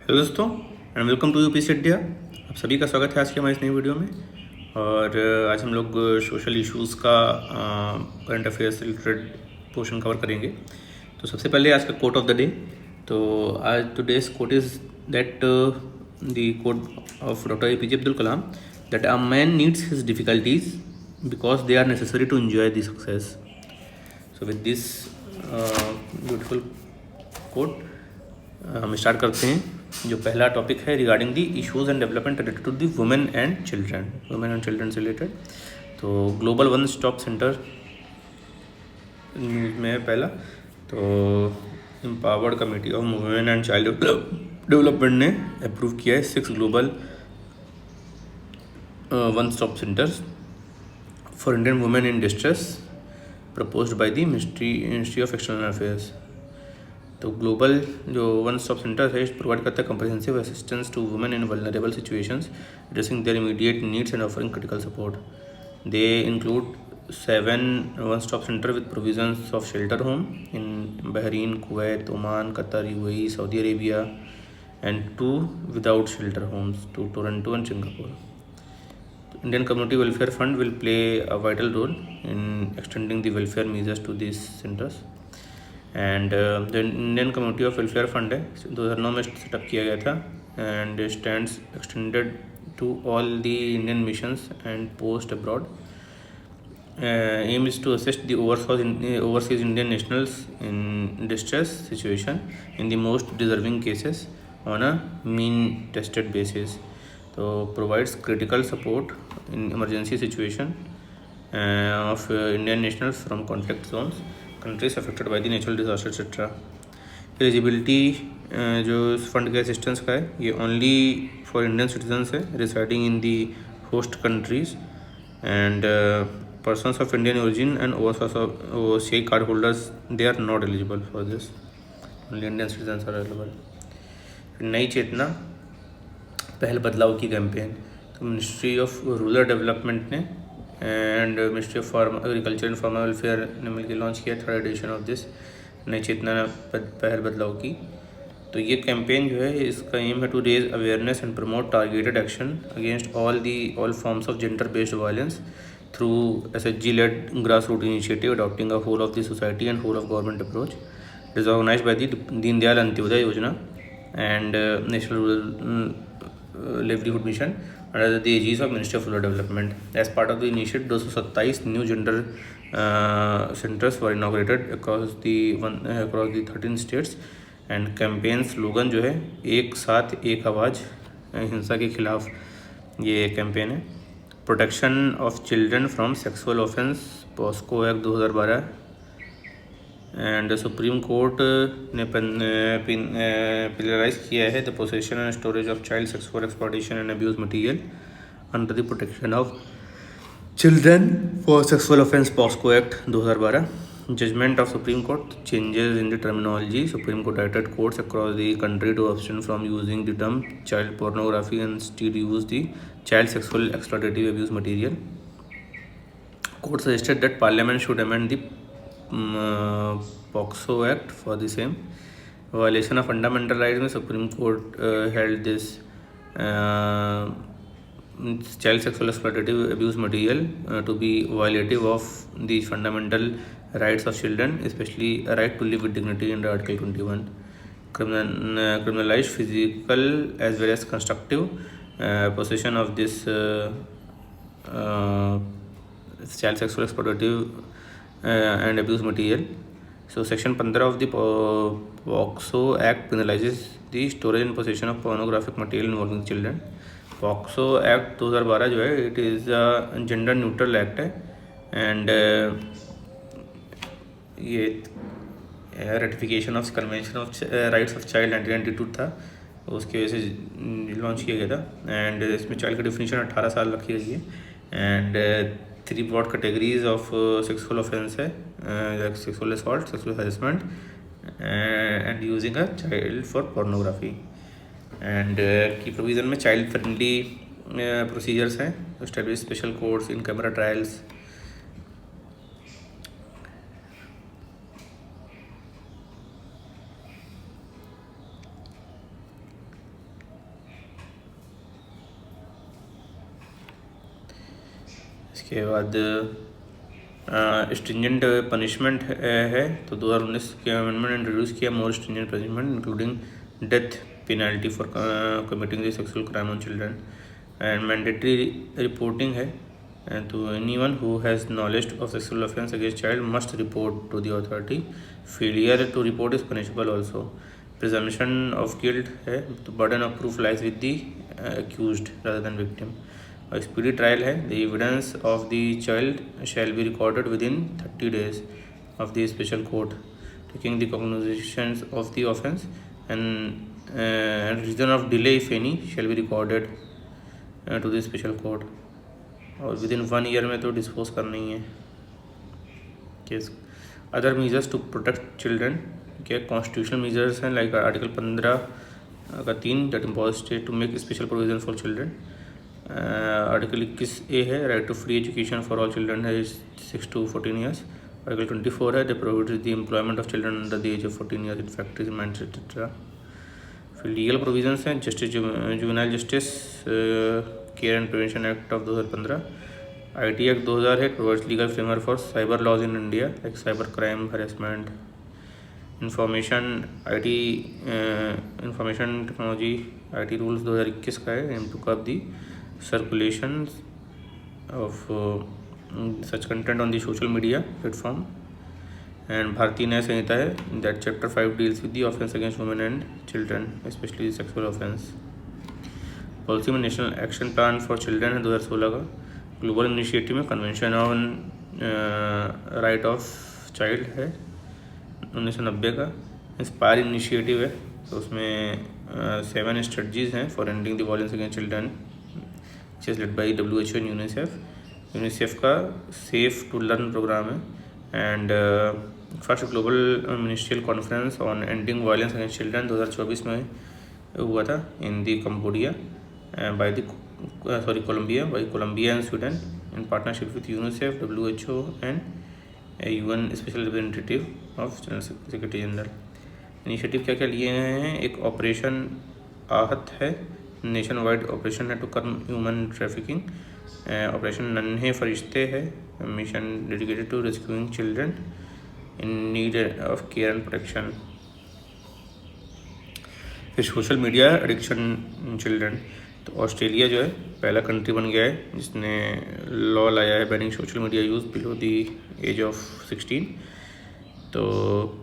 Hello दोस्तों and welcome to UPSC India. आप सभी का स्वागत है आज की हमारी इस नई वीडियो में। और आज हम लोग सोशल इश्यूज़ का करंट अफेयर्स से रिलेटेड पोर्शन कवर करेंगे। तो सबसे पहले आज का कोट ऑफ द डे। तो आज today's quote is that the quote of doctor APJ Abdul Kalam that a man needs his difficulties because they are necessary to enjoy the success. So with this beautiful quote हम start करते हैं। जो पहला topic है regarding the issues and development related to the women and children से related. तो global one stop centre में पहला तो empowered committee of women and child development ने अप्रूव किया है 6 global one stop centres for Indian women in distress proposed by the ministry of external affairs. तो global जो वन स्टॉप सेंटर है provide करता है comprehensive assistance to women in vulnerable situations addressing their immediate needs and offering critical support. They include 7 one stop centre with provisions of shelter home in Bahrain, Kuwait, Oman, Qatar, UAE, Saudi Arabia and 2 without shelter Holmes to Toronto and Singapore. Indian Community Welfare Fund will play a vital role in extending the welfare measures to these centers. And जो Indian community of welfare fund है 2009 में set up किया गया था and stands extended to all the Indian missions and post abroad. Aim is to assist the overseas Indian nationals in distress situation in the most deserving cases on a mean tested basis. तो provides critical support in emergency situation of Indian nationals from conflict zones, countries affected by the natural disaster etc. Eligibility जो इस fund के assistance का है ये only for Indian citizens है residing in the host countries and persons of Indian origin and overseas card holders they are not eligible for this, only Indian citizens are available. Nayi Chetna Pahal Badlav Ki campaign. तो ministry of rural development ने and ministry of agriculture and farmer welfare ने मिलकर launch किया 3rd addition of this नई चेतना पहल बदलाव की. तो ये campaign जो है इसका एम है to raise awareness and promote targeted action against all forms of gender based violence through SHG led grass root initiative adopting a whole of the society and whole of government approach. It is organised by the Deendayal Antyodaya Yojana and national rural livelihood mission under the aegis of Ministry of Rural Development. As part of the initiative, 227 new gender centers were inaugurated across the 13 states. And campaign slogan जो है एक साथ एक आवाज़ हिंसा के खिलाफ ये कैंपेन है. Protection of children from sexual offence POCSO act 2012 and supreme court ने पेनलाइज किया है the possession and storage of child sexual exploitation and abuse material under the protection of children for sexual offence POCSO act 2012. Judgment of supreme court changes in the terminology. Supreme court directed courts across the country to option from using the term child pornography and still use the child sexual exploitative abuse material. Court suggested that parliament should amend the POCSO Act for the same. Violation of fundamental rights में Supreme Court held this child sexual exploitative abuse material to be violative of the fundamental rights of children, especially a right to live with dignity under Article 21. Criminalized physical as well as constructive possession of this child sexual exploitative and abuse material. So section 15 of the POCSO Act penalizes the storage and possession of pornographic material involving children. POCSO Act 2012 जो है it is a gender neutral act है and ये ratification of convention of rights of child 1992 था, उसकी वजह से launch किया गया था. एंड इसमें चाइल्ड की डिफिनीशन 18 साल रखी गई है and 3 broad categories of sexual offence है sexual assault, sexual harassment and using a child for pornography. And की प्रोविज़न में चाइल्ड फ्रेंडली प्रोसीजर्स हैं, establish special courts in camera trials. इसके बाद स्ट्रिंजेंट पनिशमेंट है, तो 2019 के अमेंडमेंट इंट्रोड्यूस किया more stringent punishment including death penalty for committing the sexual crime on children and mandatory reporting है, तो anyone who has knowledge of sexual offence against child must report to the authority, failure to report is punishable also, presumption of guilt है, तो burden of proof lies with the accused rather than victim. A speedy trial है, the evidence of the child shall be recorded within 30 days of the special court taking the cognizance of the offence and reason of delay if any shall be recorded to the special court, और within 1 year में तो dispose करना ही है case. Other measures to protect children, क्या constitutional measures हैं like article 15 का 3 that impose state to make special provision for children. Article 21A है, right to free education for all children है 6 to 14 ईयर्स. आर्टिकल 24 है, the prohibits the employment of children under the age of 14 years in factories mines etcetera. फिर legal provisions हैं, justice juvenile justice care and prevention act of 2015, IT act 2000 है, provides legal framework for cyber laws in India like cyber crime, harassment, information technology IT rules 2021 का है, aim to curb the circulation of such content on the social media platform. And Bharatiya Nyaya Sanhita है, that chapter 5 deals with the offence against women and children specially sexual offence. Policy में national action plan for children है 2016 का. Global initiative में convention on right of child है 1990 का. Inspire initiative है, तो उसमें 7 स्ट्रेटजीज हैं for ending the violence against children, which is led by WHO and UNICEF का सेफ टू लर्न प्रोग्राम है. And first global ministerial conference on ending violence against children 2024 में हुआ था in the Cambodia Colombia and Sweden in partnership with UNICEF, WHO and UN special representative of general secretary general. Initiative क्या क्या लिए गए हैं, एक ऑपरेशन आहत है, नेशन वाइड ऑपरेशन है to curb human trafficking. Operation Nanhe Farishte है, mission dedicated to rescuing children in need of care and protection. फिर social media addiction in children, तो ऑस्ट्रेलिया जो है पहला कंट्री बन गया है जिसने लॉ लाया है banning social media use below the age of 16. तो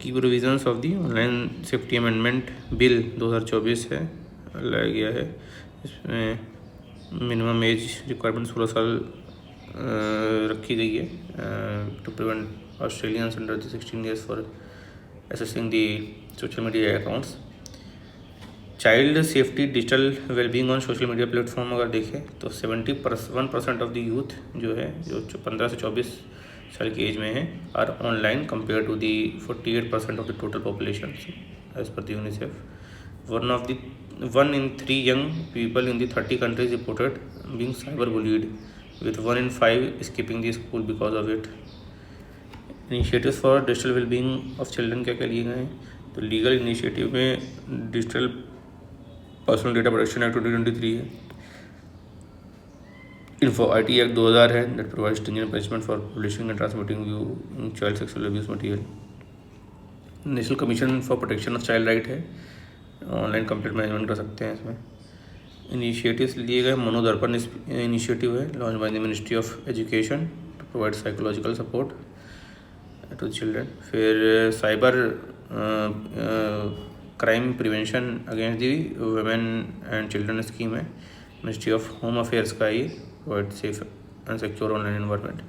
की provisions of the online safety amendment bill 2024 है लाया गया है. इसमें मिनिमम एज रिक्वायरमेंट 16 साल रखी गई है to prevent Australians under the 16 years for assessing the social media accounts. Child safety digital wellbeing on social media platform अगर देखें तो 71% ऑफ द यूथ जो है जो 15 से 24 साल की एज में है are online compare to the 48% of the total population as per the UNICEF. 1 in 3 young people in the 30 countries reported being cyber bullied, with 1 in 5 skipping the school because of it. Initiatives for digital well-being of children क्या क्या लिए गए हैं, तो legal initiative में digital personal data protection act 2023 है. IT act 2000 है, that provides stringent punishment for publishing and transmitting view child sexual abuse material. National commission for protection of child right है, ऑनलाइन कंप्लेंट मैनेजमेंट कर सकते हैं. इसमें initiatives लिए गए, Manodarpan initiative है launch by the ministry of education to provide psychological support to children. फिर cyber crime prevention against the women and children scheme है, मिनिस्ट्री ऑफ होम अफेयर्स का ये provide safe and secure online environment.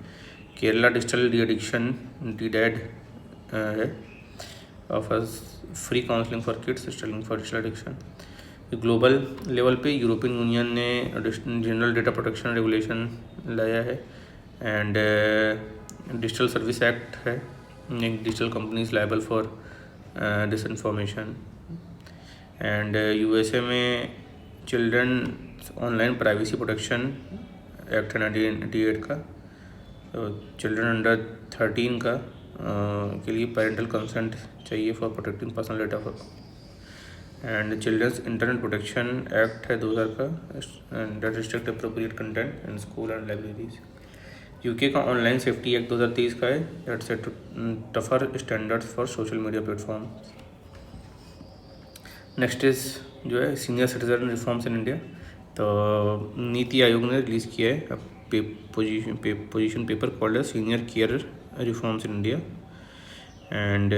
Kerala digital de addiction DDAD है, offers free counselling for kids struggling for digital addiction. Global level पे European union ने general data protection regulation लाया है and digital service act है, digital companies liable for disinformation. And USA में children online privacy protection act है 1998 का, तो children under 13 का के लिए पेरेंटल कंसेंट चाहिए for protecting personal data for. And children's internet protection act है 2000 का, and that restrict appropriate content in school and libraries. UK का ऑनलाइन सेफ्टी एक्ट 2023 का है, that set tougher standards for social media platform. Next is जो है senior citizen reforms in India. तो नीति आयोग ने release किया है position paper called senior care reforms in India. And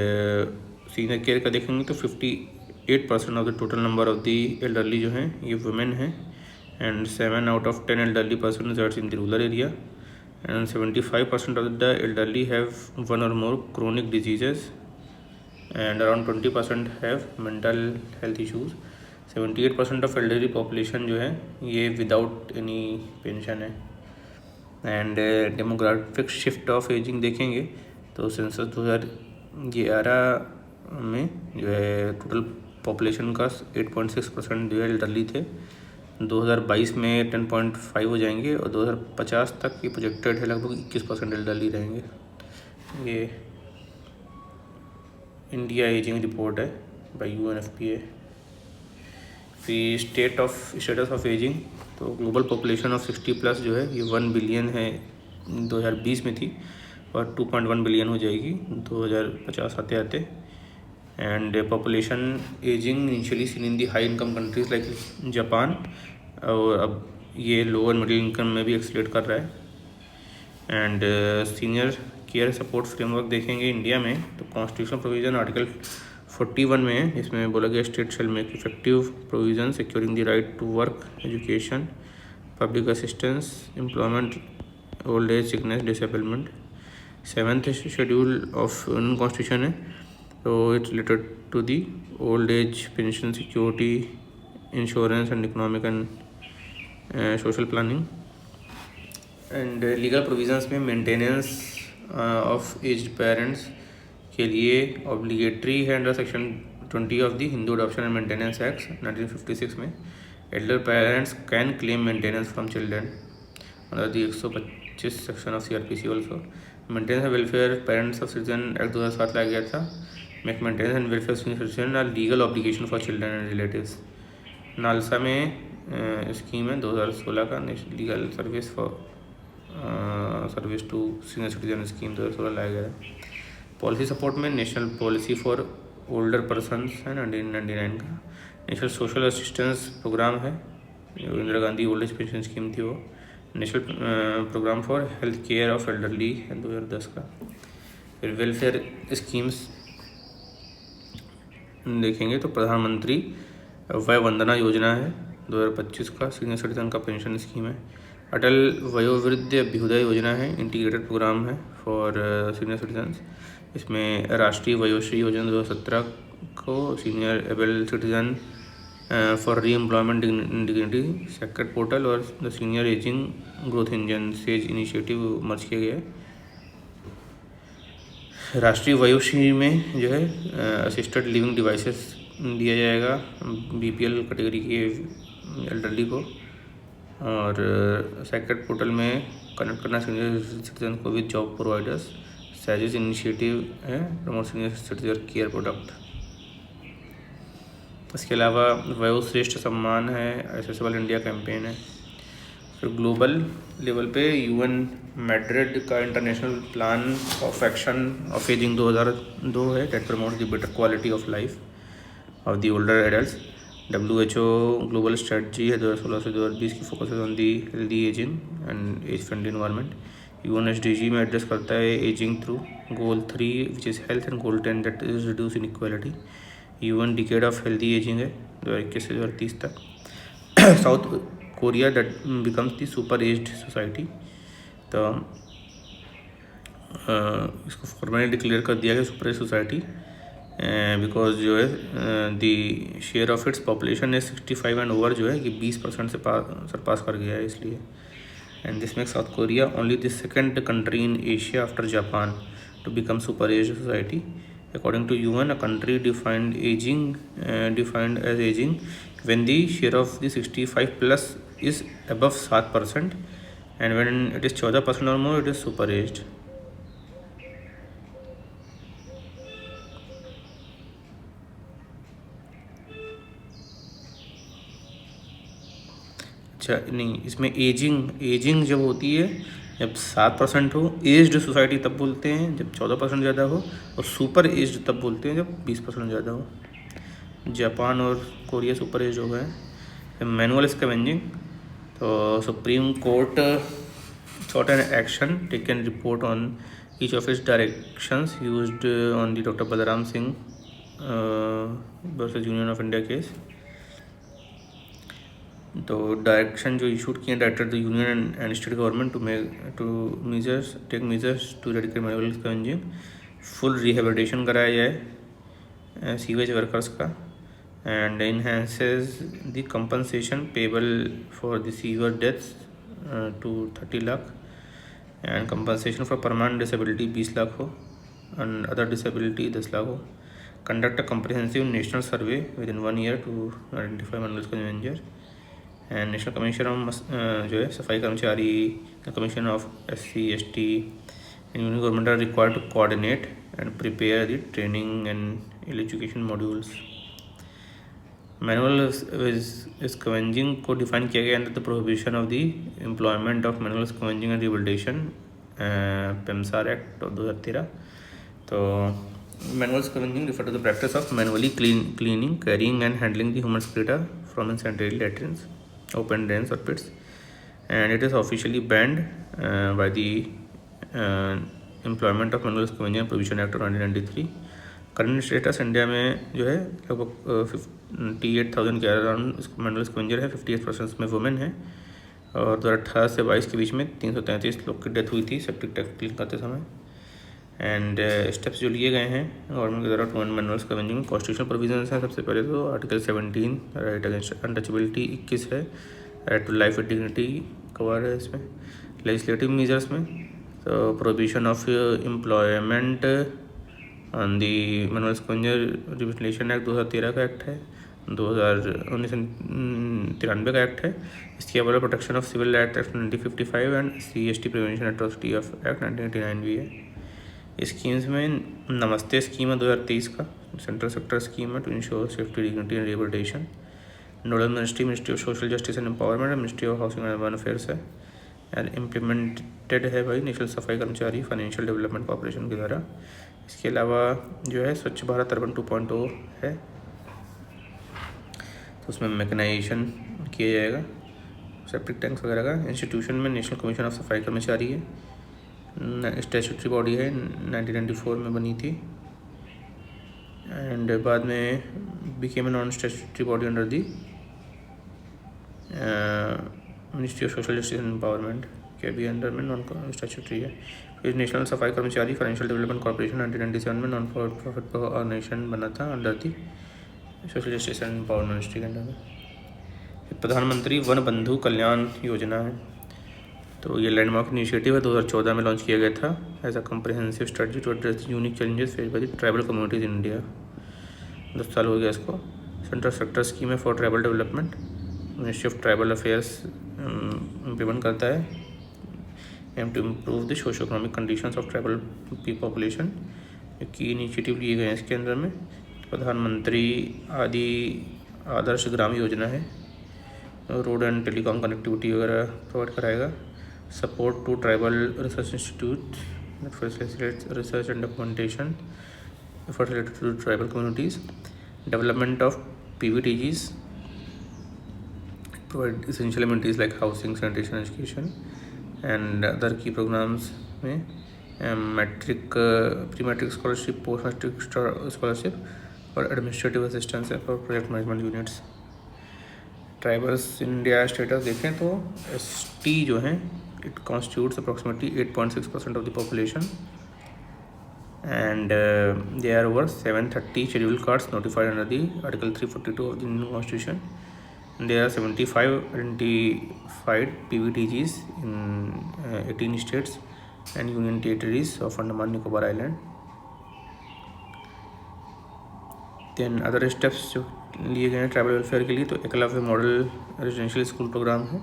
senior care का देखेंगे तो 58% of the total number of the elderly जो हैं ये वुमेन हैं, and 7 out of 10 elderly person resides in the rural area, and 75% of the elderly have one or more chronic diseases, and around 20% have mental health issues। 78% of elderly population जो है ये without any pension है। And demographic shift of ageing देखेंगे तो census 2011 में जो है total population का 8.6% जो है एल्डरली थे, 2022 में 10.5 हो जाएंगे, और 2050 तक ये प्रोजेक्टेड है लगभग 21% एल्डरली रहेंगे। ये इंडिया एजिंग रिपोर्ट है बाय UNFPA। फिर स्टेटस ऑफ एजिंग, तो ग्लोबल पॉपुलेशन ऑफ 60+ जो है ये 1 बिलियन है 2020 में थी, और 2.1 बिलियन हो जाएगी 2050 आते आते। And population ageing initially seen in the high income countries like Japan, और अब ये लोअर मिडिल इनकम में भी एक्सलेट कर रहा है। And senior care support framework देखेंगे इंडिया में, तो कॉन्स्टिट्यूशनल प्रोविज़न आर्टिकल 41 में है, इसमें बोला गया state shall make effective provision securing the right to work, education, public assistance, employment, old age, sickness, disablement. 7th schedule of Indian constitution है, तो it's related to the old age pension security, insurance and economic and social planning. And legal provisions में maintenance of aged parents के लिए obligatory है under section 20 of the Hindu adoption and maintenance act 1956 में। Elder parents can claim maintenance from children under the 125 section of CRPC also. Maintenance and welfare parents of citizen act 2007 लाया गया था। Make maintenance and welfare senior citizen are legal obligation for children and relatives. NALSA में scheme है 2016 का, legal service for service to senior citizen scheme 2016 लाया गया है। Policy support में national policy for older persons है 1999 का। नेशनल सोशल असिस्टेंस प्रोग्राम है, जो Indira Gandhi old age pension scheme थी वो। National programme for health care of elderly है 2010 का। फिर वेलफेयर स्कीम्स देखेंगे तो प्रधानमंत्री वय वंदना योजना है 2025 का, सीनियर सिटीजन का पेंशन स्कीम है। अटल वयोवृद्ध अभ्युदय योजना है, इंटीग्रेटेड प्रोग्राम है फॉर सीनियर सिटीजन्स। इसमें राष्ट्रीय वयोश्री योजना 2017 को senior able citizen for re employment dignity sacred portal और the senior ageing growth engine SAGE initiative merge किया गया है। राष्ट्रीय वयोश्री में जो है असिस्टेड लिविंग डिवाइसेस दिया जाएगा BPL कैटेगरी के एल्डरली को, और सेक्रेट पोर्टल में कनेक्ट करना सीनियर सिटीजन को विद जॉब प्रोवाइडर्स। सैजेस इनिशिएटिव है promote senior citizen care product. इसके अलावा वयोश्रेष्ठ सम्मान है, एक्सेसिबल इंडिया कैंपेन है। फिर ग्लोबल लेवल पे UN मैड्रिड का international plan of action of ageing 2002 है, that promotes the better quality of life of the older adults. WHO global strategy है 2016 से 2020 की, focus on the healthy ageing and age friendly environment. UNSDG में address करता है ageing through goal 3 which is health, and goal 10 that is reduce inequality. UN decade of healthy ageing है 2021 से 2030 तक। South Korea that becomes the super aged society, तो इसको formally declare कर दिया गया सुपर एज सोसाइटी बिकॉज जो है दी शेयर ऑफ इट्स पॉपुलेशन है 65 एंड ओवर जो है कि 20% से सरपास कर गया है इसलिए। And this make South Korea only the second country in Asia after Japan to become super age society. According to UN, a country defined as aging when the share of the 65+ is above 7%, and when it is 14% or more, it is super aged. अच्छा नहीं, इसमें ageing जब होती है जब 7% हो aged society तब बोलते हैं जब 14% ज़्यादा हो, और सुपर एज्ड तब बोलते हैं जब 20% ज़्यादा हो। जापान और कोरिया सुपर एज्ड हो गए। मैनुअल स्कैवेंजिंग, तो supreme court sought an action taken report on each of its directions used on the Dr. Balaram Singh versus Union of India case। तो डायरेक्शन जो इशूड किए director the union and state government take measures to eradicate manual scavenging, full rehabilitation कराया जाए sewage workers का, and enhances the compensation payable for the sewer deaths to 30 lakh, and compensation for permanent disability 20 lakh हो, and other disability 10 lakh हो। Conduct a comprehensive national survey within 1 year to identify manual scavenger, and national commission of जो है Safai Karmachari, commission of SC ST and union government are required to coordinate and prepare the training and education modules. Manual scavenging को define किया गया under the prohibition of the employment of manual scavenging and rehabilitation पेमसार act of 2013। तो manual scavenging refer to the practice of manually cleaning, carrying and handling the human excreta from insanitary latrines, open drains or pits, and it is officially banned by the employment of manual scavenging and provision act of 1993। Current status India में जो है लगभग 58,000 के around manual scavenger है, 58% में women है, और 2018 से 22 के बीच में 333 लोग की डेथ हुई थी सेप्टिक टैंक क्लीन करते समय। एंड स्टेप्स जो लिए गए हैं गवर्नमेंट के द्वारा to end manual scavenging, constitutional provisions हैं। सबसे पहले तो आर्टिकल 17 राइट अगेंस्ट अनटचेबिलिटी 21 है, right to life with dignity cover है इसमें। लेजिस्लेटिव मेजर्स में तो prohibition of employment on the manual scavenger rehabilitation act 2013 का एक्ट है, 1993 का एक्ट है। इसके अलावा protection of civil act 1955 and CST prevention atrocity of act 1989 भी है। स्कीम्स में नमस्ते स्कीम है 2023 का, सेंट्रल सेक्टर स्कीम है to ensure safety dignity and rehabilitation. Nodal ministry of social justice and empowerment, ministry of housing and urban affairs है, and implemented है भाई नेशनल सफाई कर्मचारी फाइनेंशियल डेवलपमेंट कॉर्पोरेशन के द्वारा। इसके अलावा जो है स्वच्छ भारत अर्बन 2.0 है, तो उसमें मैकेनाइजेशन किया जाएगा सेप्टिक टैंक्स वगैरह का। इंस्टीट्यूशन में नेशनल कमीशन ऑफ सफाई कर्मचारी है, स्टैट्यूटरी बॉडी है, 1994 में बनी थी, एंड बाद में became a non statutory body under the ministry of social justice and empowerment के भी अंडर में नॉन स्टैट्यूटरी है। फिर नेशनल सफाई कर्मचारी फाइनेंशियल डेवलपमेंट कॉर्पोरेशन 1997 में नॉन प्रॉफिट ऑर्गेनाइजेशन बना था under the social justice and empowerment ministry के अंडर में। प्रधानमंत्री वन बंधु कल्याण योजना है, तो ये लैंडमार्क इनिशिएटिव है, 2014 में लॉन्च किया गया था as a comprehensive strategy to address unique challenges face by the tribal communities in India. 10 साल हो गया इसको। सेंट्रल सेक्टर स्कीम है for tribal development, ministry of tribal affairs implement करता है, aim to improve the socio economic conditions of tribal population. Key initiative लिए गए हैं इसके अंदर में। प्रधानमंत्री आदर्श ग्राम योजना है, रोड एंड टेलीकॉम कनेक्टिविटी वगैरह प्रोवाइड कराएगा। Support to tribal research institute that facilitates research and documentation efforts related to tribal communities. Development of PVTGs provide essential amenities like housing, sanitation, education, and other key programs में matric pre-matric scholarship, post matric scholarship और administrative assistance है for project management units. Tribals India status देखें तो ST जो हैं it constitutes approximately 8.6% of the population, and there are over 730 scheduled castes notified under the Article 342 of the Indian Constitution. And there are 75 identified PVTGs in 18 states and union territories of Andaman Nicobar Island. Then other steps जो लिए गए हैं tribal welfare के लिए, तो Eklavya model residential school programme है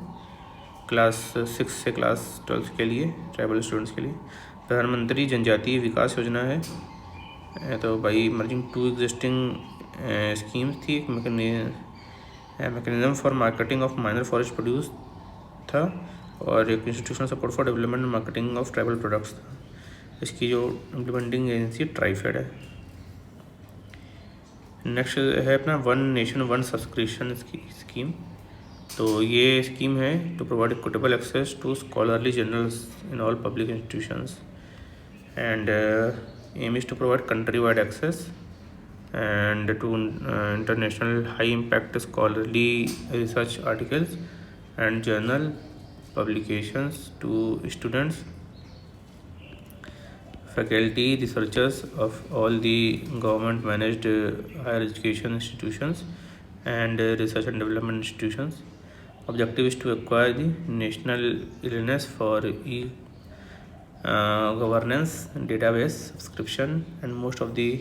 class 6 से class 12 के लिए ट्राइबल स्टूडेंट्स के लिए। प्रधानमंत्री जनजातीय विकास योजना है, तो भाई मर्जिंग टू एग्जिस्टिंग स्कीम्स थी। एक mechanism for marketing of minor forest produce था, और एक institutional support for development and marketing of tribal products था। इसकी जो इम्प्लीमेंटिंग एजेंसी ट्राइफेड है। नेक्स्ट है अपना one nation one subscription scheme. तो ये स्कीम है to provide equitable access to scholarly journals in all public institutions and aim is to provide country wide access and to international high impact scholarly research articles and journal publications to students, faculty, researchers of all the government managed higher education institutions and research and development institutions. Objective is to acquire the national readiness for governance database subscription and most of the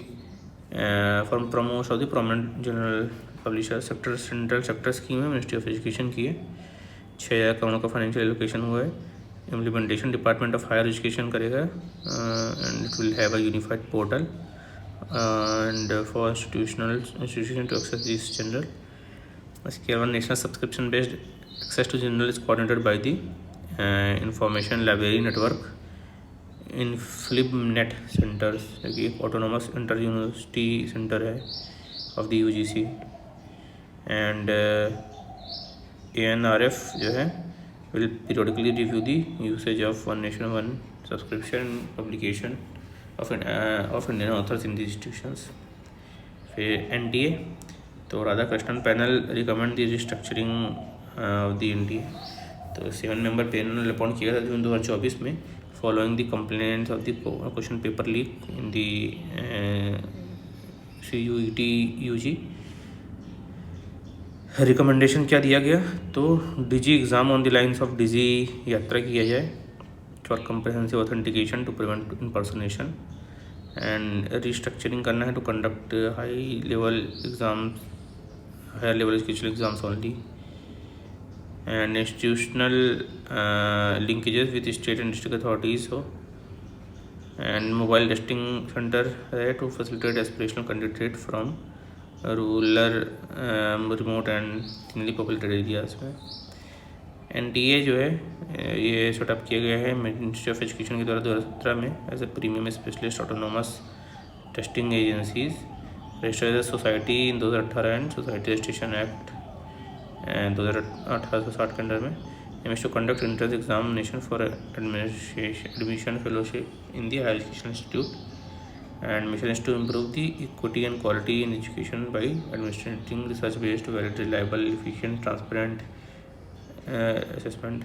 from most of the prominent journal publishers। Central sector scheme है, ministry of education की है। 6,000 करोड़ का financial allocation हुआ है। Implementation department of higher education करेगा and it will have a unified portal and for institution to access this journal. इसके अलावा national subscription based access to journal is coordinated by the information library network in FlipNet centres, जो कि एक autonomous inter university centre है of the UGC। And ANRF जो है will periodically review the usage of one nation one subscription publication of Indian authors in the institutions. फिर NTA, तो Radha Krishnan panel recommend the restructuring of the NTA। तो 7 member panel appoint किया था जून 2024 में following the complaints of the question paper leak in the CUET UG। Recommendation क्या दिया गया, तो digi exam on the lines of digi Yatra किया जाए for comprehensive authentication to prevent impersonation and restructuring करना है to conduct high level exams, higher level educational exams only and institutional linkages with state and district authorities हो and mobile testing center है to facilitate aspirational candidate from rural remote and thinly populated areas में। NTA जो है ये setup किया गया है ministry of education के द्वारा 2017 में as a premium specialist autonomous testing agencies registered as society in 2018 and society registration act 2018 के अंडर में। Aim to conduct entrance examination for admission fellowship in the higher education institute and mission is to improve the equity and quality in education by administrating research based valid reliable efficient transparent assessment.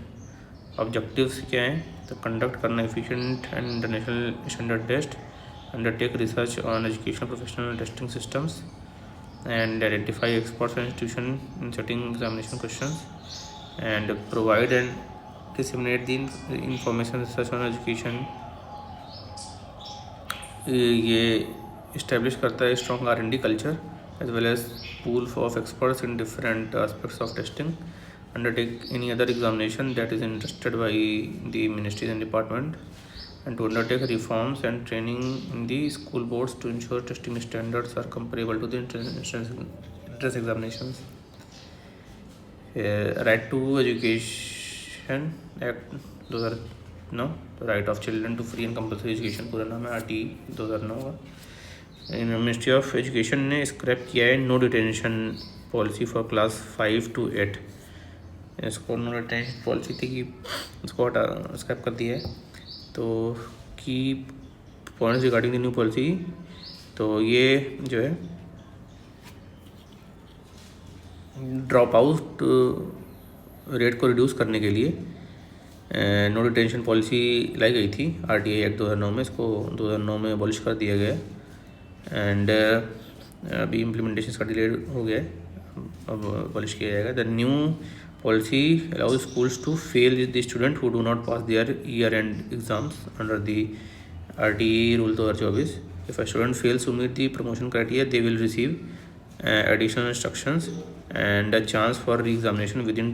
Objectives क्या हैं, तो conduct करना efficient and international standard test, undertake research on educational professional testing systems and identify experts and institution in setting examination questions and provide and disseminate the information research on education। ये establish करता है strong R&D culture as well as pool of experts in different aspects of testing, undertake any other examination that is interested by the ministries and department and to undertake reforms and training in the school boards to ensure testing standards are comparable to the entrance examinations। Right to Education Act 2009, right of children to free and compulsory education पूरा नाम है, RT 2009 का। Ministry of education ने scrap किया है no detention policy for class 5 to 8। इसको no detention policy थी कि उसको स्क्रैप कर दिया है। तो की points regarding the new policy, तो ये जो है ड्रॉप आउट रेट को रिड्यूस करने के लिए नो डिटेंशन पॉलिसी लाई गई थी RTA एक्ट 2009 में। इसको 2009 में अबॉलिश कर दिया गया है एंड अभी इम्प्लीमेंटेशन इसका डिले हो गया है, अब अबॉलिश किया जाएगा। The new policy allows schools to fail the student who do not pass their year-end exams under the RTA rule 2024। If a student fails to meet the promotion criteria, they will receive additional instructions and a chance for re-examination within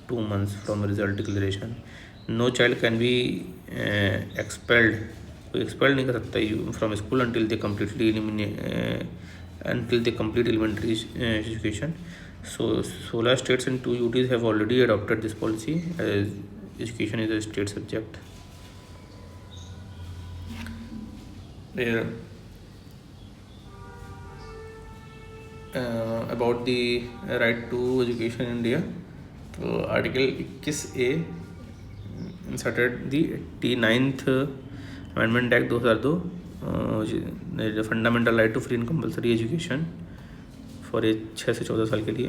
2 months from result declaration। No child can be expelled, कोई expelled नहीं कर सकता from school until they complete elementary education। So 16 states and 2 UTs have already adopted this policy as education is a state subject. There about the right to education in India. तो article 21A inserted the 89th amendment act 2002 fundamental right to free and compulsory education for age 6 से 14 साल के लिए।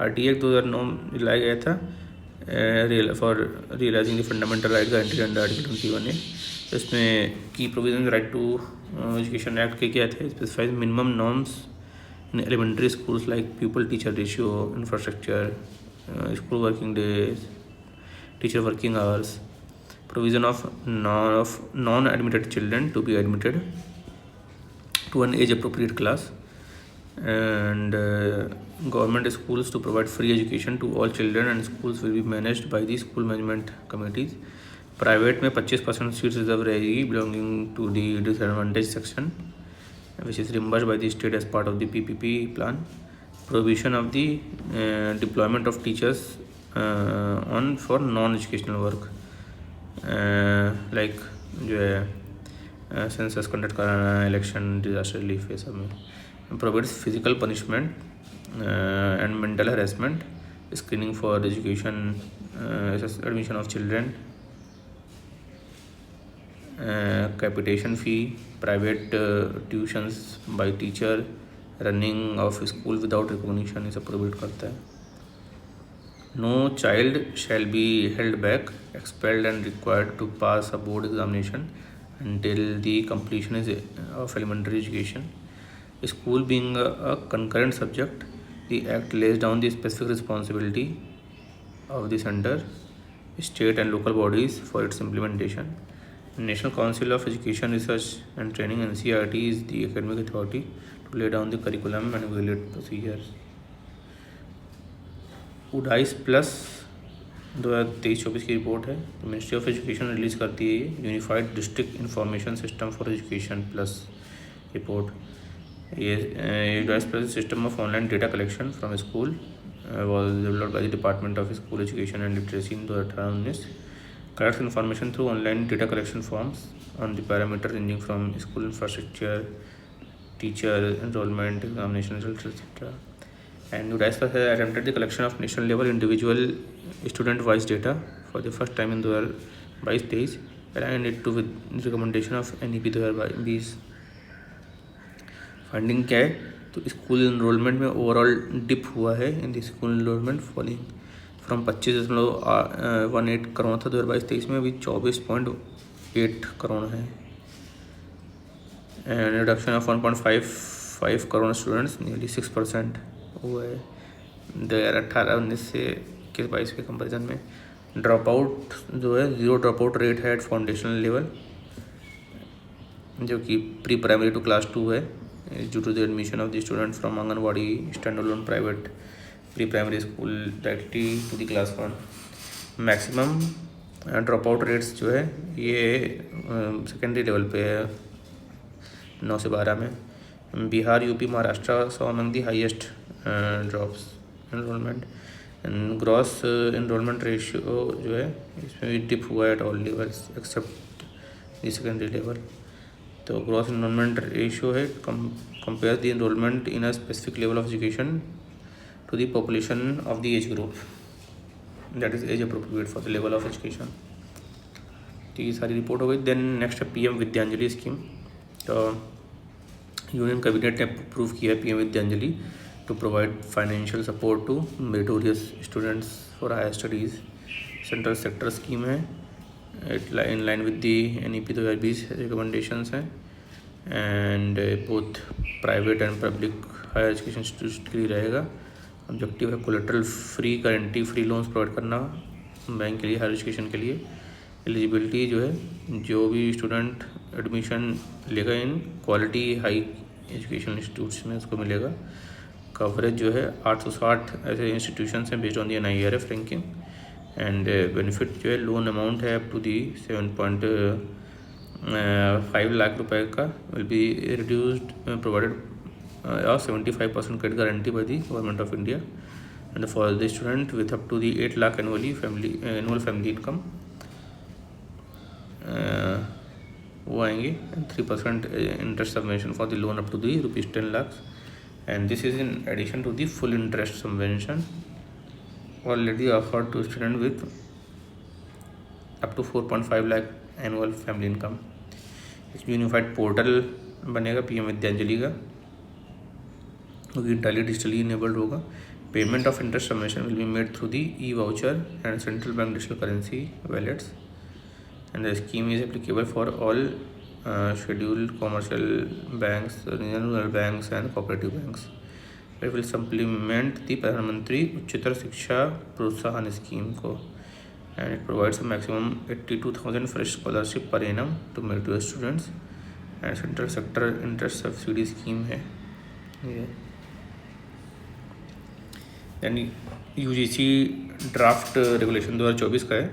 RT act 2009 लाया गया था for realising the fundamental right guaranteed under article 21A। इसमें की provision right to education act के क्या थे? Specifies minimum norms in elementary schools like pupil teacher ratio, infrastructure, school working days, teacher working hours, provision of non-admitted children to be admitted to an age appropriate class, and government schools to provide free education to all children, and schools will be managed by the school management committees. Private में 25% seats reserve रहेगी belonging to the disadvantaged section, which is reimbursed by the state as part of the PPP plan. Provision of the deployment of teachers on for non-educational work, like जो है census conduct कराना, election, disaster relief, ये सब में। Provides physical punishment and mental harassment, screening for education, admission of children, capitation fee, private tuitions by teacher, running of school without recognition ये सब provide करता है। No child shall be held back, expelled and required to pass a board examination until the completion of elementary education. School being a concurrent subject, the Act lays down the specific responsibility of the center, state and local bodies for its implementation. National Council of Education Research and Training (NCERT) is the academic authority to lay down the curriculum and evaluate procedures. UDAIS Plus 2023-24 की report है। Ministry of education release करती है unified district information system for education plus report. ये UDAIS Plus system of online data collection from school was developed by the Department of School Education and Literacy in 2018. Collects information through online data collection forms on the parameters ranging from school infrastructure, teacher enrollment, examination results, etc. And UDAIS has attempted the collection of national level individual student wise data for the first time in 2022, aligned it to with recommendation of NEP 2020। Funding क्या है? तो school enrolment में overall dip हुआ है in the school enrolment falling from 25.18 crore था 2022-23 में, अभी 24.8 करोड़ है। And reduction of 1.55 crore students, nearly 6% हुआ है 2018-19 से 21-22 के कंपेरिजन में। ड्रॉप आउट जो है, जीरो ड्रॉप आउट रेट है एट फाउंडेशनल लेवल, जो कि प्री प्राइमरी टू क्लास 2 है, due to the admission of the student from anganwadi stand alone private pre primary school directly to the class 1। Maximum drop out rates जो है ये secondary level पे है 9 से 12 में। Bihar, UP, Maharashtra so among the highest drops enrolment. And gross enrolment ratio जो है इसमें भी डिप हुआ है at all levels except the secondary level. तो ग्रॉस एनरोलमेंट रेशियो है compare the enrolment in a specific level of education to the population of the age group, that is age appropriate for the level of education। तो ये सारी report हो गई। Then next है PM Vidyanjali scheme. तो union cabinet ने approve किया है PM Vidyanjali to provide financial support to meritorious students for higher studies. Central sector scheme है, in line with the NEP 2020 recommendations हैं, and both private and public higher education institute के लिए रहेगा। Objective है collateral free, guarantee free loans provide करना bank के लिए, higher education के लिए। एलिजिबिलिटी जो है, जो भी स्टूडेंट एडमिशन लेगा in quality high education institutes में उसको मिलेगा। कवरेज जो है 860 ऐसे इंस्टीट्यूशन हैं based on the NIRF ranking. And benefit जो है, लोन अमाउंट है अप टू दी 7.5 लाख रुपए का will be reduced provided 75% credit guarantee by the Government of India, and for the student with up to the 8 lakh annual family income वो आएंगे, 3% interest subvention for the loan up to the ₹10 lakhs, and this is in addition to the full interest subvention already offered to student with up to 4.5 lakh annual family income. इस unified portal बनेगा PM Vidyanjali का, क्योंकि entirely digitally enabled होगा. Payment of interest subvention will be made through the e-voucher and central bank digital currency wallets, and the scheme is applicable for all scheduled commercial banks, regional banks and cooperative banks. It will supplement the प्रधानमंत्री उच्चतर शिक्षा प्रोत्साहन scheme को, and it provides a maximum 82,000 fresh scholarship per annum to merit students, and central sector interest subsidy scheme है ये. यानी UGC draft regulation 2024 का है.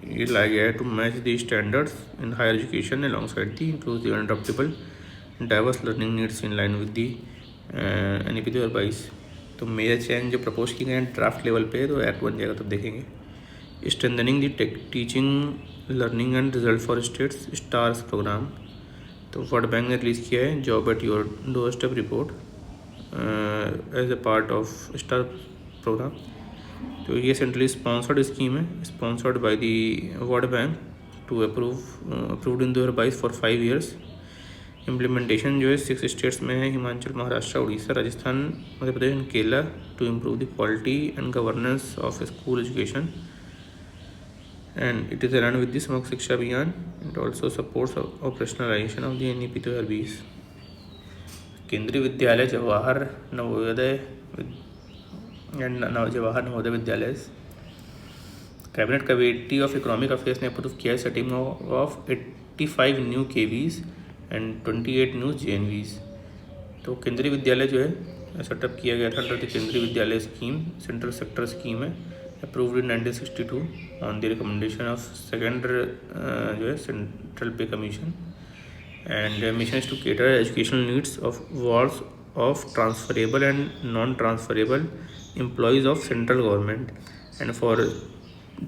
ये लाया गया है to match the standards in higher education alongside the inclusive and adaptable diverse learning needs in line with the NEP 2022. तो मेजर चेंज जो प्रपोज किए गए हैं ड्राफ्ट लेवल पे, तो एक्ट बन जाएगा तब देखेंगे. Strengthening the teaching learning and result for states STARS programme. तो वर्ल्ड बैंक ने रिलीज़ किया है job at your door step report as a part of STAR programme. तो ये सेंट्रली स्पॉन्सर्ड स्कीम है, sponsored by the world bank to approved in 2022 फॉर 5 years. Implementation जो है 6 स्टेट्स में है, Himachal, Maharashtra, Orissa, Rajasthan, Madhya Pradesh and Kerala, to improve the quality and governance of school education, and it is aligned with the समग्र शिक्षा अभियान. It also supports operationalisation of the NEP 2020. केंद्रीय विद्यालय जवाहर नवोदय विद्यालय. Cabinet committee of economic affairs ने अप्रूव किया है setting of 85 new KVs and 28 new JNVs. तो केंद्रीय विद्यालय जो है सेटअप किया गया था under the Kendriya Vidyalaya scheme, central sector scheme है, approved in 1962 on the recommendation of second जो है central pay commission. And mission is to cater educational needs of wards of transferable and non transferable employees of central government and for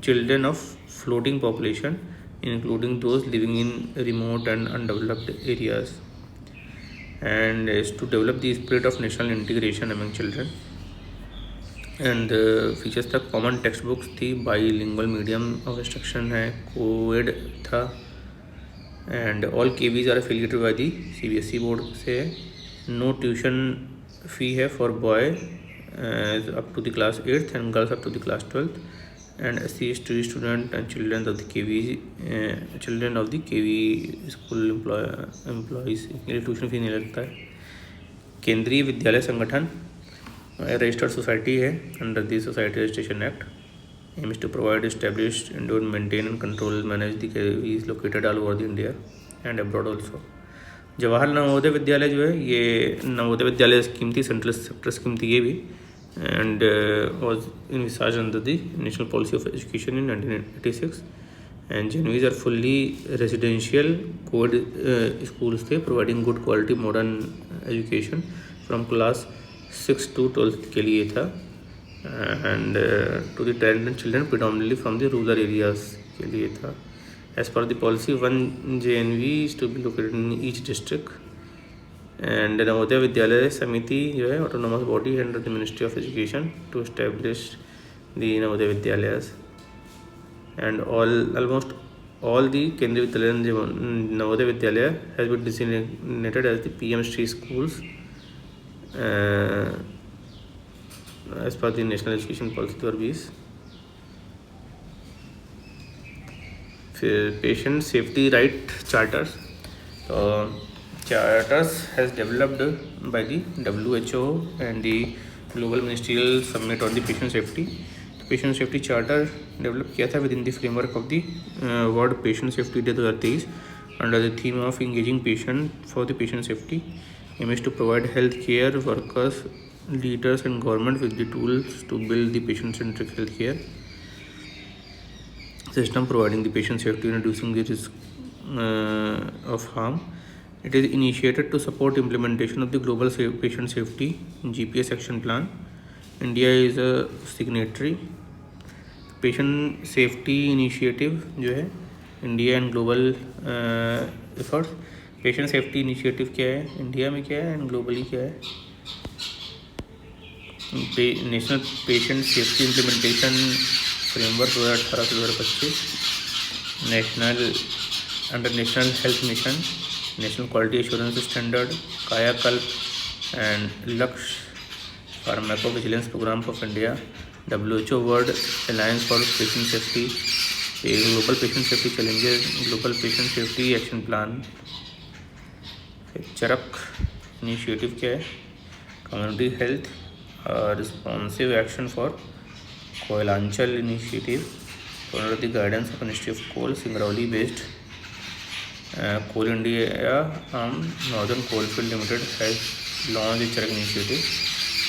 children of floating population including those living in remote and undeveloped areas, and is to develop the spirit of national integration among children. And features था common text books थी, bilingual medium of instruction है, coed था, and all KVs are affiliated by the CBSE board से. No tuition fee है for boy up to the class 8th and girls up to the class 12th, and SC/ST student and children of the KV school employees के tuition fee नहीं लगता है. Kendriya Vidyalaya Sangathan registered society है under the society registration act. Aim is to provide established and maintain and control manage the KVs located all over the India and abroad also. Jawahar Navodaya Vidyalaya जो है ये Navodaya Vidyalaya scheme थी, central sector scheme थी ये भी, and was envisaged under the National Policy of Education in 1986. And JNVs are fully residential co-ed schools थे, providing good quality modern education from class 6 to 12th के लिए था, and to the talented children predominantly from the rural areas के लिए था. As per the policy, 1 JNV is to be located in each district. And Navodaya Vidyalaya Samiti जो है autonomous body under the ministry of education to establish the Navodaya Vidyalayas. And almost all the Kendriya Vidyalaya Navodaya Vidyalaya has been designated as the PM Shri schools as per the national education policy 2020. फिर patient safety right charters. तो charters has developed by the WHO and the Global Ministerial Summit on the Patient Safety. तो Patient Safety Charter develop किया था within the framework of the World Patient Safety Day 2023 under the theme of engaging patient for the patient safety. Aim is to provide healthcare workers, leaders and government with the tools to build the patient-centric healthcare system, providing the patient safety and reducing the risk of harm. It is initiated to support implementation of the Global Patient Safety GPS Action Plan. India is a signatory. Patient safety initiative जो है India and global efforts. Patient safety initiative क्या है, India में क्या है and globally क्या है? National patient safety implementation framework 2018 से 2025, national under national health mission, national quality assurance standard, Kayakalp and Lakshya pharmacovigilance programme of India, WHO world alliance for patient safety, global patient safety challenges, global patient safety action plan. Charak initiative क्या है? Community health responsive action for Koyalanchal initiative under the guidance of Ministry of Coal, Singrauli based Coal India Northern Coalfield Limited has launched the Charak initiative.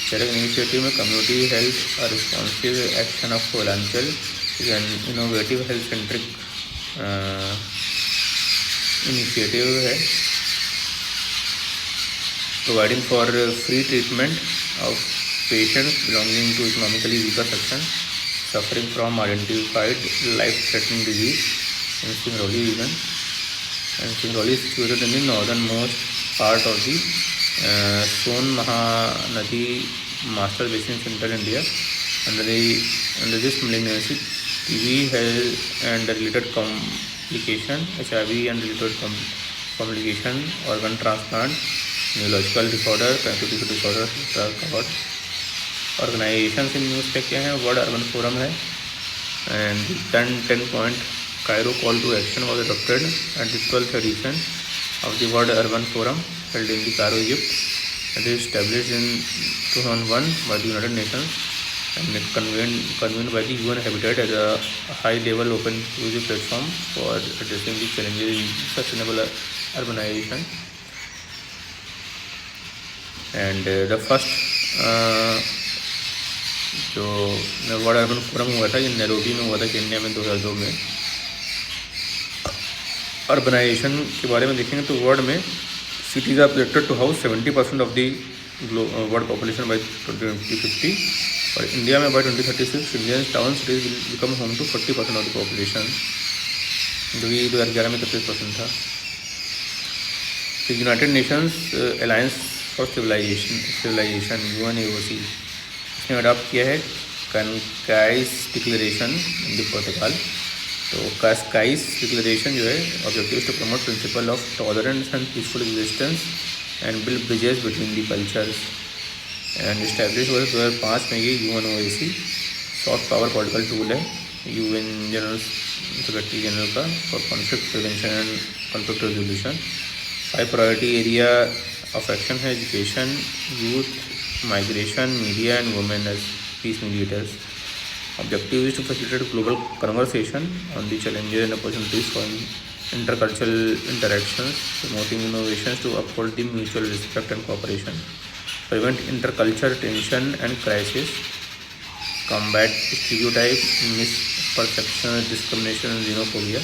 Charak initiative में community health और responsive action of Koyalanchal is an innovative health centric initiative है, providing for free treatment of patients belonging to economically weaker section suffering from identified life-threatening disease in Singrauli region. And Singrauli is situated in the northernmost part of the Son Mahanadi Master Basin in Central India. Under this malignancy, TB and related complication, HIV and related complication, organ transplant, neurological disorder, pancreatic disorder are covered. Organisation in news पे क्या है? World urban forum है and 10 point Cairo call to action was adopted at the 12th edition of the world urban forum held in the Cairo Egypt. It is established in 2001 by the United Nations and convened by the UN habitat as a high level open inclusive platform for addressing the challenges in sustainable urbanisation. And the first जो world urban forum हुआ था ये Nairobi में हुआ था Kenya में 2002 में। Urbanisation के बारे में देखेंगे तो वर्ल्ड में cities are projected to house 70% of the world population by 2050 और इंडिया में by 2036 Indian town cities will become home to 40% of the population, जो कि 2011 में 33% था। United Nations alliance for civilisation UNAOC ने अडॉप्ट किया है कास्काइस डिक्लेरेशन इन द पोर्टुगाल। तो कास्काइस डिक्लेरेशन जो है objective to promote principle of tolerance and peaceful existence and build bridges between the cultures and establish हुआ 2005 में। ये UNOAC soft power political tool है UN जनरल सेक्रेटरी जनरल का for conflict prevention and conflict resolution. 5 priority area of action है education, youth, migration, media and women as peace mediators. Objective is to facilitate global conversation on the challenges and opportunities for intercultural interactions, promoting innovations to uphold the mutual respect and cooperation, prevent intercultural tension and crisis, combat stereotype, misperception, discrimination and xenophobia.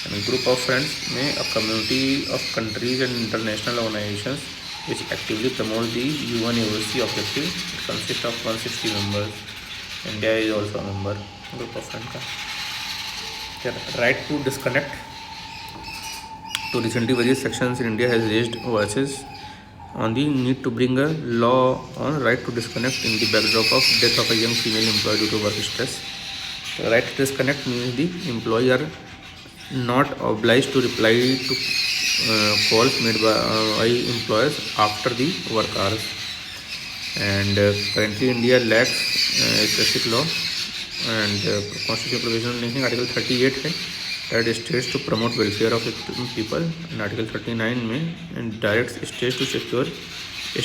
And a group of friends में a community of countries and international organizations which actively promote the UNAOC objective. It consists of 160 members. India is also a member. Group of friends का right to disconnect. So recently various sections in India has raised voices on the need to bring a law on right to disconnect in the backdrop of death of a young female employee due to work stress. The right to disconnect means the employee are not obliged to reply to calls made by employers after the work hours. And currently India lacks specific law and constitutional provision linking Article 38 है that states to promote welfare of people and Article 39 में and directs states to secure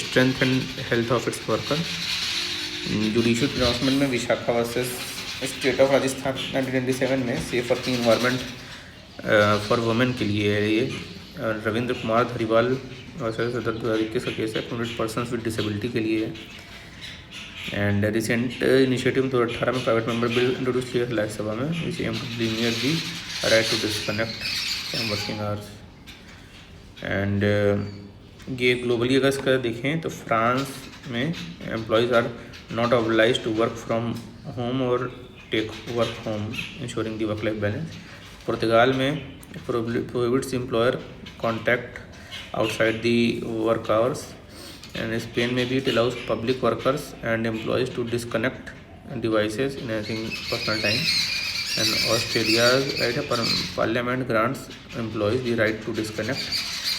strength and health of its worker. Judicial pronouncement में Vishaka versus state of Rajasthan 1997 में safe working environment for women के लिए है ये। Ravindra Kumar Dhariwal versus 2021 का case है, protected persons with disability के लिए है। एंड रिसेंट इनिशिएटिव 2018 में प्राइवेट मेंबर बिल इंट्रोड्यूस किया राज्यसभा में which aim to limit the right to disconnect from working hours. And ये ग्लोबली अगर इसका देखें तो फ्रांस में employees are not obliged to work from home और take work home, ensuring the work-life balance. Portugal में prohibits employer contact outside the work hours, and Spain में भी it allows public workers and employees to disconnect devices enhancing personal time. And Australia's parliament grants employees the right to disconnect,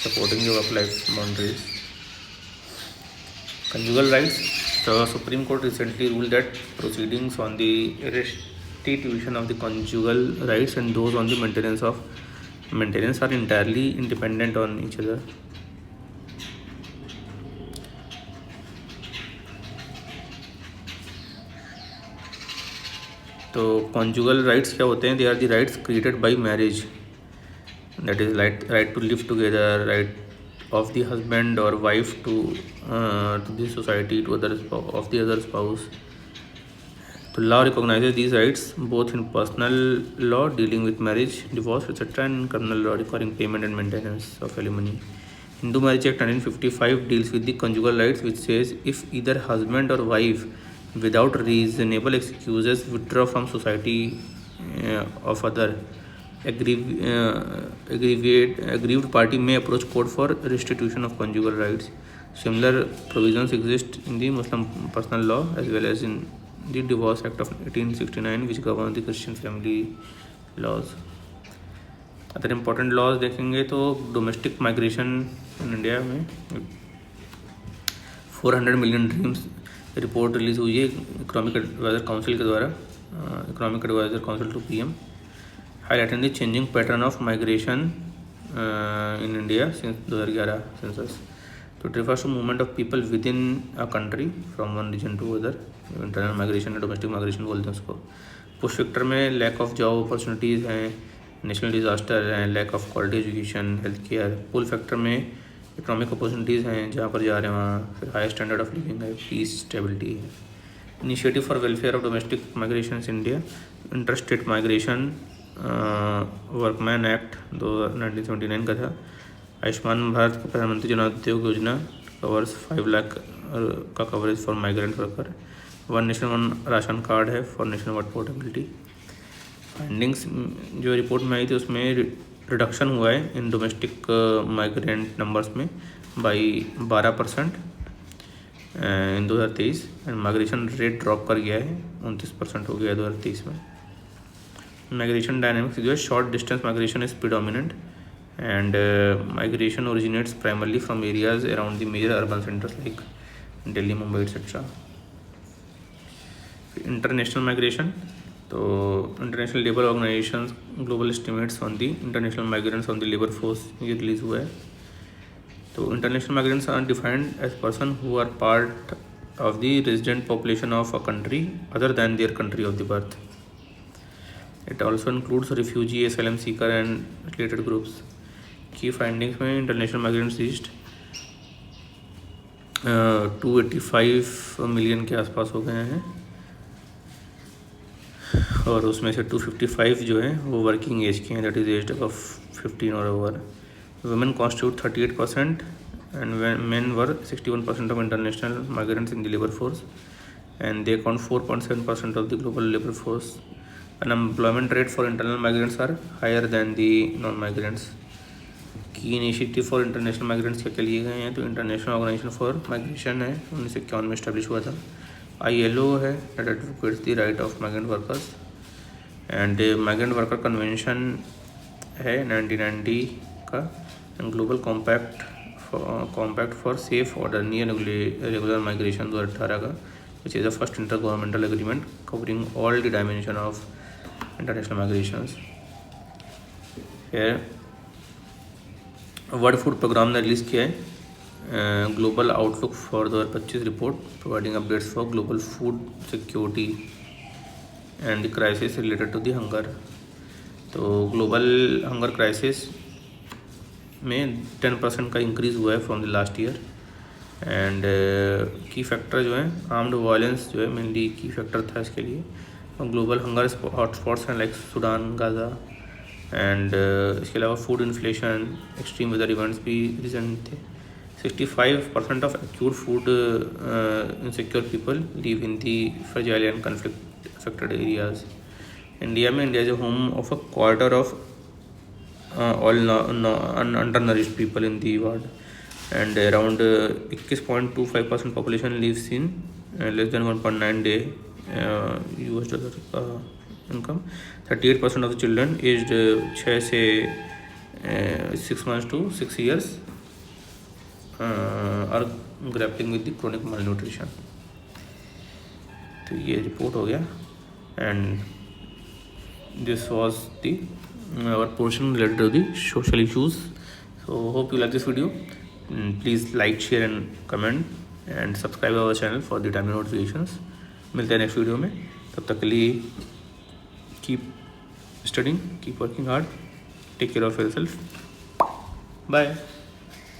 supporting the work-life boundaries. Conjugal rights. The Supreme Court recently ruled that proceedings on the restitution of the conjugal rights and those on the maintenance are entirely independent on each other. तो conjugal rights क्या होते हैं? They are the rights created by marriage, that is right to live together, right of the husband और wife to the society, to other of the other spouse. तो law recognises these rights both in personal law dealing with marriage, divorce etcetera, and criminal law requiring payment and maintenance of alimony. Hindu Marriage Act 1955 deals with the conjugal rights, which says if either husband or wife without reasonable excuses withdraw from society of other aggrieved party may approach court for restitution of conjugal rights. Similar provisions exist in the Muslim personal law as well as in the Divorce Act of 1869, which governs the Christian family laws. Other important laws देखेंगे तो domestic migration in India में 400 million dreams report release हुई है economic adviser council के द्वारा, economic adviser council to PM, highlighting the changing pattern of migration in India since 2011 census. तो it refers to movement of people within a country from one region to other. Internal migration या domestic migration बोलते हैं उसको. Push factor में lack of job opportunities हैं, national disaster हैं, lack of quality education, health care. Pull factor में economic opportunities हैं, जहाँ पर जा रहे हैं वहाँ फिर हाई स्टैंडर्ड ऑफ लिविंग है, पीस, स्टेबिलिटी है. Initiative for welfare of domestic migration India, inter state migration workman act 1979 का था. आयुष्मान भारत प्रधानमंत्री जन उद्योग योजना कवर्स 5 लाख का coverage for migrant worker. One nation one ration card है for nation wide portability. Findings जो रिपोर्ट में आई थी उसमें रिडक्शन हुआ है इन डोमेस्टिक माइग्रेंट नंबर्स में by 12% in 2023, and migration rate drop कर गया है, 29% हो गया 2023 में. माइग्रेशन डायनामिक्स जो है, short distance migration is predominant and migration originates primarily from areas around the major urban centres like Delhi, Mumbai etcetera. International migration, तो international labour organisation global estimates on the international migrants on the labour force ये release हुआ है. तो international migrants are defined as person who are part of the resident population of a country other than their country of the birth. It also includes refugee, asylum seeker and related groups. की findings में international migrants reached 285 million के आसपास हो गए हैं, और उसमें से 255 जो है वो वर्किंग एज के हैं, दैट इज एज ऑफ 15 और ओवर. Women constitute 38% and men were 61% of international migrants in the labour force, and they account 4.7% of the global labour force. Unemployment rate for internal migrants are higher than the non migrants. Key initiative for international migrants क्या लिए गए हैं? तो international organisation for migration है, 1951 में establish हुआ था. ILO है, that advocates the right of migrant workers, and migrant worker convention है 1990 का, and global compact for safe orderly regular migration 2018 का, which is the first intergovernmental agreement covering all the dimension of international migrations. World food programme ने release किया है global outlook for 2025 report providing updates for global food security and the crisis related to the hunger. तो global hunger crisis में 10% का increase हुआ है from the last year. And की factor जो है आर्म्ड वायलेंस जो है मेनली की फैक्टर था इसके लिए. और ग्लोबल हंगर हॉटस्पॉट्स हैं लाइक सूडान, गाज़ा, एंड इसके अलावा food inflation, extreme weather events भी रीजन थे. 65% of acute food insecure people live in the fragile and conflict affected areas. India में India is a home of a quarter of all undernourished people in the world, and around 21.25% population lives in less than 1.9 day US dollar income. 38% of the children aged 6 से 6 months to 6 years are grappling with the chronic malnutrition. तो ये report हो गया, and this was the our portion related to the social issues. So hope you like this video. Please like, share and comment and subscribe our channel for the timely notifications. मिलते हैं next video में, तब तक के लिए keep studying, keep working hard, take care of yourself. Bye.